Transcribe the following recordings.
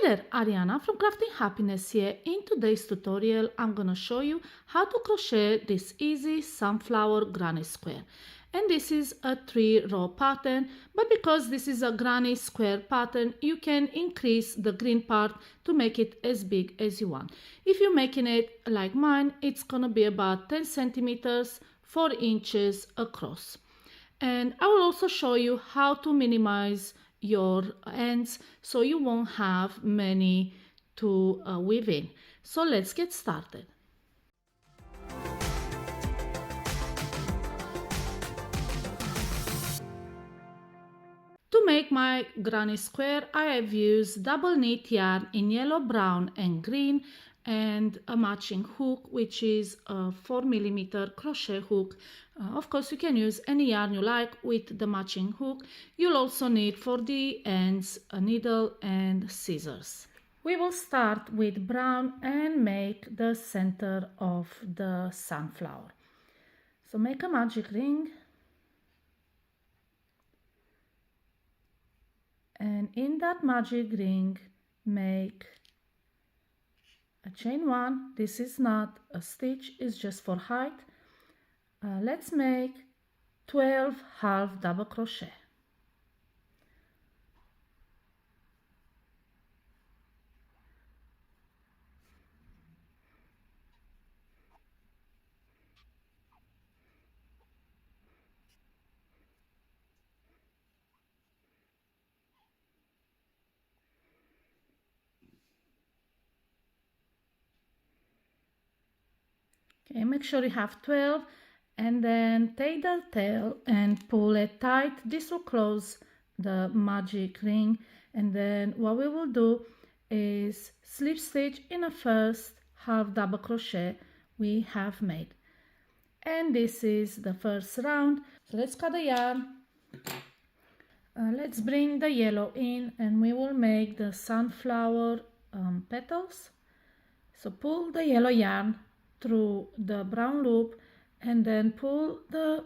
there, Ariana from Crafting Happiness here. In today's tutorial, I'm gonna show you how to crochet this easy sunflower granny square. And this is a 3-row pattern, but because this is a granny square pattern, you can increase the green part to make it as big as you want. If you're making it like mine, it's gonna be about 10 centimeters, 4 inches across. And I will also show you how to minimize your ends so you won't have many to weave in. So let's get started. To make my granny square, I have used double knit yarn in yellow, brown and green, and a matching hook, which is a 4mm crochet hook. Of course, you can use any yarn you like with the matching hook. You'll also need for the ends a needle and scissors. We will start with brown and make the center of the sunflower. So make a magic ring. And in that magic ring, make a chain 1. This is not a stitch, it's just for height. Let's make 12 half double crochet. Okay, make sure you have 12 and then take the tail and pull it tight. This will close the magic ring, and then what we will do is slip stitch in the first half double crochet we have made. And this is the first round. So let's cut the yarn. Let's bring the yellow in and we will make the sunflower petals. So pull the yellow yarn through the brown loop and then pull the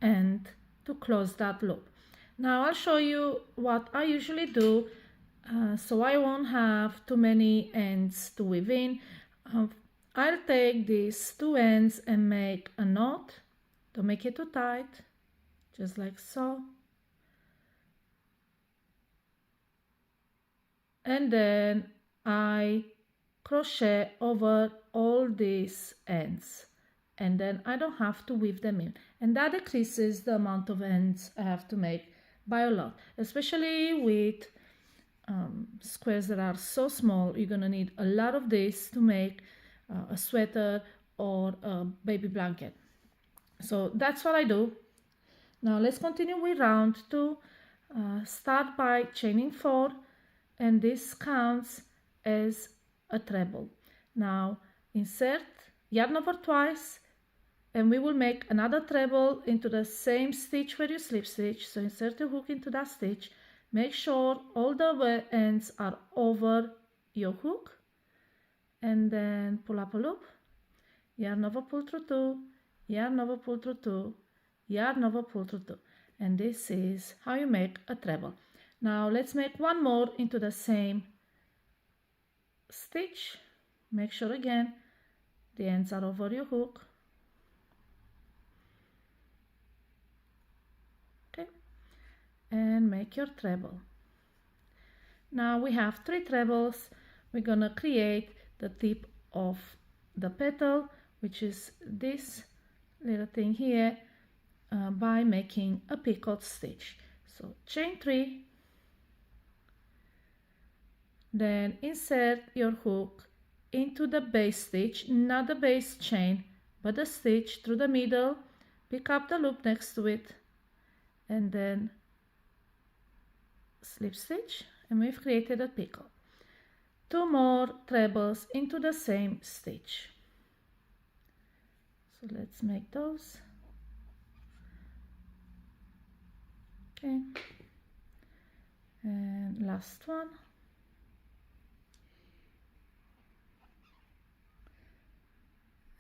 end to close that loop. Now I'll show you what I usually do so I won't have too many ends to weave in. I'll take these two ends and make a knot. Don't make it too tight, just like so. And then I crochet over all these ends, and then I don't have to weave them in, and that decreases the amount of ends I have to make by a lot, especially with squares that are so small. You're gonna need a lot of this to make a sweater or a baby blanket. So that's what I do. Now let's continue with round 2. Start by chaining 4, and this counts as a treble. Now insert yarn over twice and we will make another treble into the same stitch where you slip stitch. So insert the hook into that stitch, make sure all the ends are over your hook, and then pull up a loop, yarn over, pull through 2, yarn over, pull through 2, yarn over, pull through 2, and this is how you make a treble. Now let's make one more into the same stitch. Make sure again the ends are over your hook. Okay, and make your treble. Now we have 3 trebles. We're gonna create the tip of the petal, which is this little thing here, by making a picot stitch. So chain 3, then insert your hook into the base stitch, not the base chain, but the stitch through the middle, pick up the loop next to it, and then slip stitch, and we've created a picot. 2 more trebles into the same stitch. So let's make those. Okay, and last one.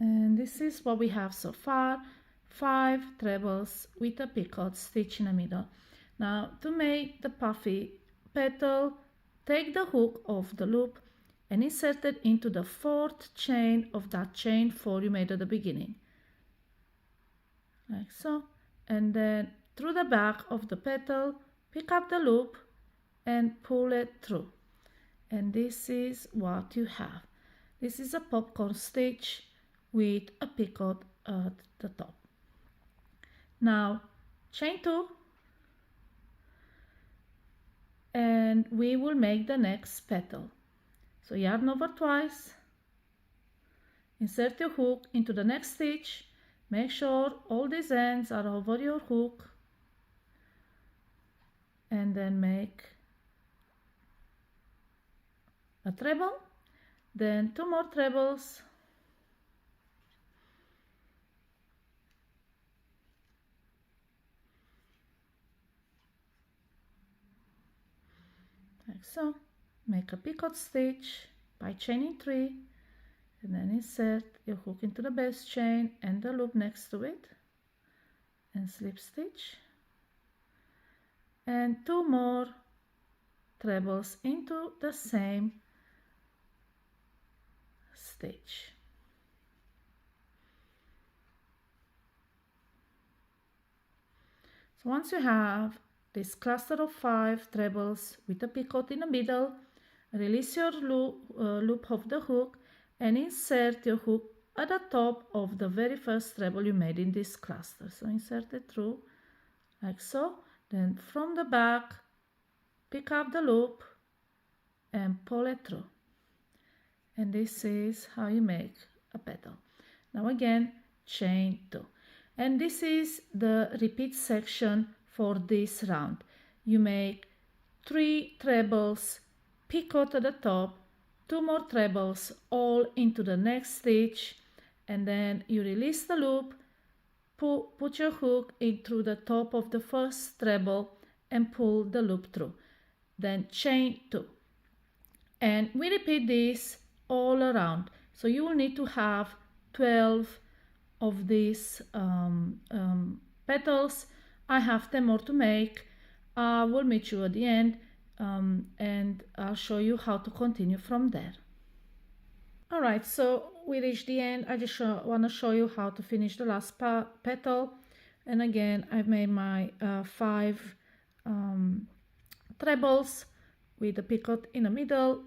And this is what we have so far, 5 trebles with a picot stitch in the middle. Now to make the puffy petal, take the hook of the loop and insert it into the fourth chain of that chain 4 you made at the beginning, like so. And then through the back of the petal, pick up the loop and pull it through. And this is what you have. This is a popcorn stitch with a picot at the top. Now chain 2, and we will make the next petal. So yarn over twice, insert your hook into the next stitch, make sure all these ends are over your hook, and then make a treble, then 2 more trebles, like so. Make a picot stitch by chaining 3, and then insert your hook into the base chain and the loop next to it, and slip stitch, and 2 more trebles into the same stitch. So once you have this cluster of 5 trebles with a picot in the middle, release your loop of the hook and insert your hook at the top of the very first treble you made in this cluster. So insert it through like so. Then from the back, pick up the loop and pull it through. And this is how you make a petal. Now again, chain 2. And this is the repeat section for this round. You make 3 trebles, picot at the top, 2 more trebles all into the next stitch, and then you release the loop, put your hook in through the top of the first treble and pull the loop through. Then chain 2. And we repeat this all around. So you will need to have 12 of these petals. I have 10 more to make. I will meet you at the end and I'll show you how to continue from there. Alright, so we reached the end. I just want to show you how to finish the last petal. And again, I've made my 5 trebles with the picot in the middle.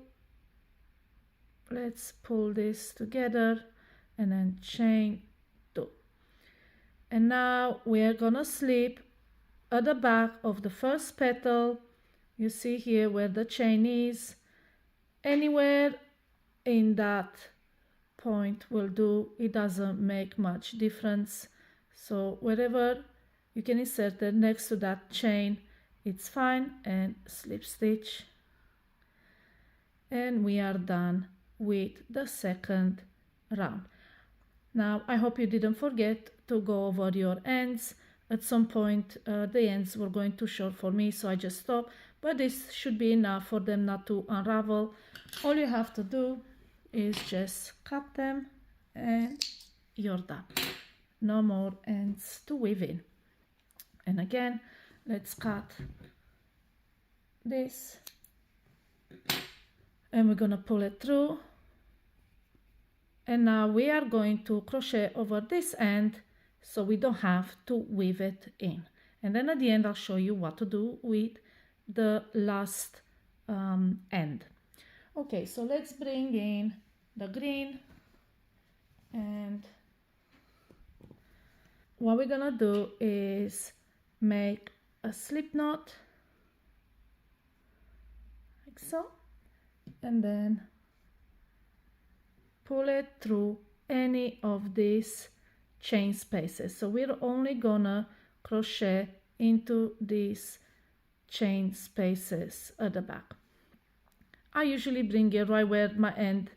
Let's pull this together and then chain 2. And now we are gonna slip at the back of the first petal. You see here where the chain is. Anywhere in that point will do. It doesn't make much difference. So wherever you can insert it next to that chain, it's fine, and slip stitch. And we are done with the second round. Now I hope you didn't forget to go over your ends. At some point the ends were going too short for me, so I just stopped, but this should be enough for them not to unravel. All you have to do is just cut them and you're done. No more ends to weave in. And again, let's cut this and we're gonna pull it through. And now we are going to crochet over this end so we don't have to weave it in. And then at the end I'll show you what to do with the last end. Okay, so let's bring in the green, and what we're gonna do is make a slip knot like so, and then pull it through any of these chain spaces. So we're only gonna crochet into these chain spaces at the back. I usually bring it right where my end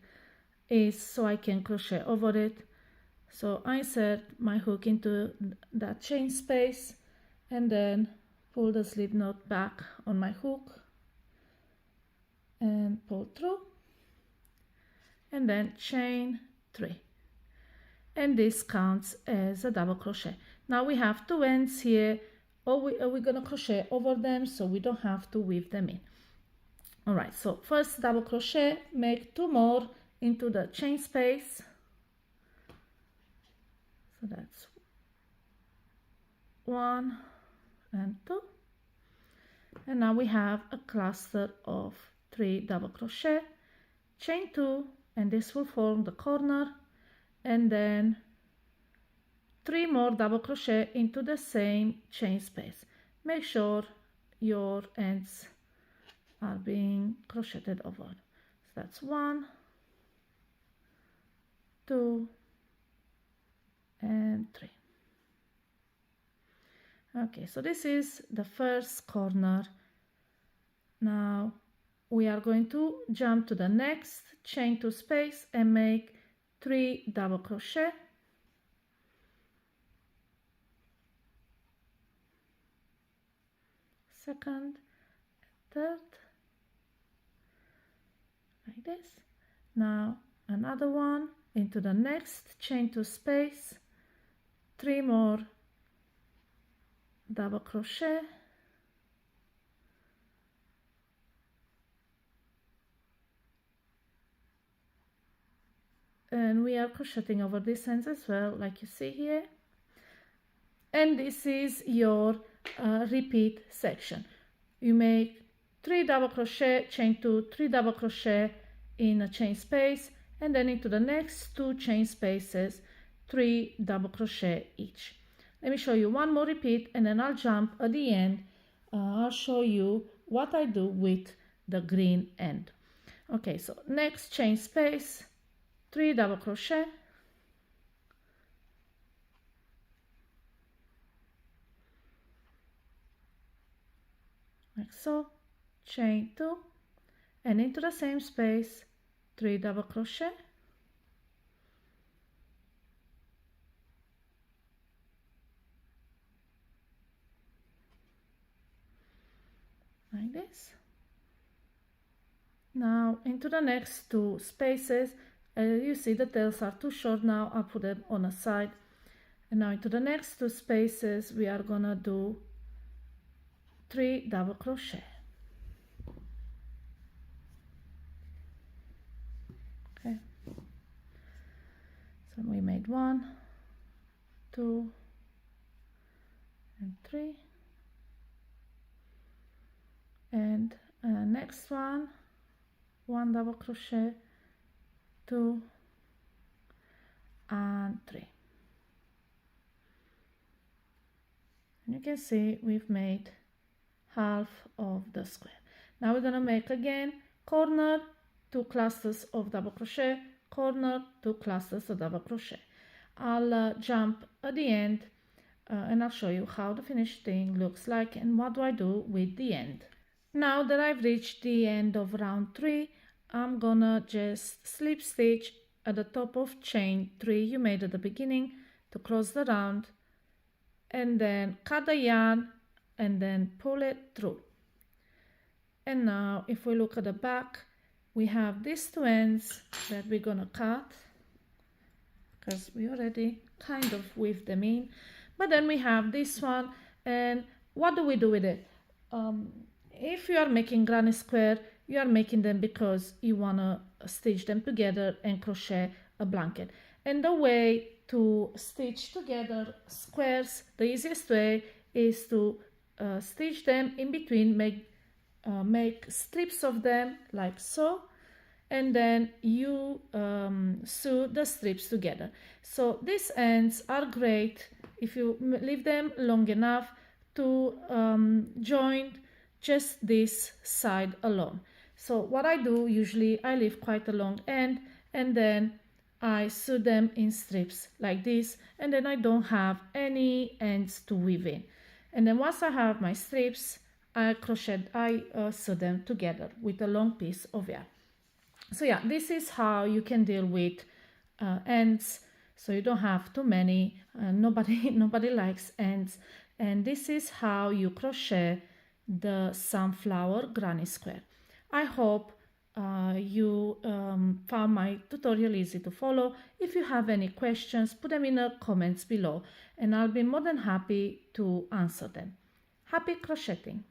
is so I can crochet over it. So I insert my hook into that chain space and then pull the slip knot back on my hook and pull through, and then chain 3, and this counts as a double crochet. Now we have 2 ends here, or we're gonna crochet over them so we don't have to weave them in. All right, so first double crochet, make 2 more into the chain space. So that's 1 and 2. And now we have a cluster of 3 double crochet, chain 2, and this will form the corner, and then 3 more double crochet into the same chain space. Make sure your ends are being crocheted over. So that's 1, 2, and 3. Okay, so this is the first corner. Now we are going to jump to the next chain 2 space and make 3 double crochet. Second, third, like this. Now another one into the next chain 2 space, 3 more double crochet, and we are crocheting over these ends as well, like you see here. And this is your repeat section. You make 3 double crochet, chain 2, 3 double crochet in a chain space, and then into the next 2 chain spaces, 3 double crochet each. Let me show you one more repeat, and then I'll jump at the end. I'll show you what I do with the green end. Okay, so next chain space, 3 double crochet, like so, chain 2, and into the same space, 3 double crochet, like this. Now into the next 2 spaces, you see the tails are too short now, I'll put them on a side. And now into the next 2 spaces we are gonna do 3 double crochet. Okay, so we made 1, 2, and 3, and next one, 1 double crochet, 2, and 3. And you can see we've made half of the square. Now we're gonna make again corner, 2 clusters of double crochet, corner, 2 clusters of double crochet. I'll jump at the end and I'll show you how the finished thing looks like and what do I do with the end. Now that I've reached the end of round 3, I'm gonna just slip stitch at the top of chain 3 you made at the beginning to close the round, and then cut the yarn and then pull it through. And now if we look at the back, we have these 2 ends that we're gonna cut because we already kind of weaved them in, but then we have this one. And what do we do with it? If you are making granny square, you are making them because you want to stitch them together and crochet a blanket. And the way to stitch together squares, the easiest way is to stitch them in between, make strips of them like so, and then you sew the strips together. So these ends are great if you leave them long enough to join just this side alone. So what I do usually, I leave quite a long end and then I sew them in strips like this, and then I don't have any ends to weave in. And then once I have my strips, I sew them together with a long piece of yarn. So yeah, this is how you can deal with ends, so you don't have too many. Nobody likes ends. And this is how you crochet the Sunflower Granny Square. I hope you found my tutorial easy to follow. If you have any questions, put them in the comments below and I'll be more than happy to answer them. Happy crocheting!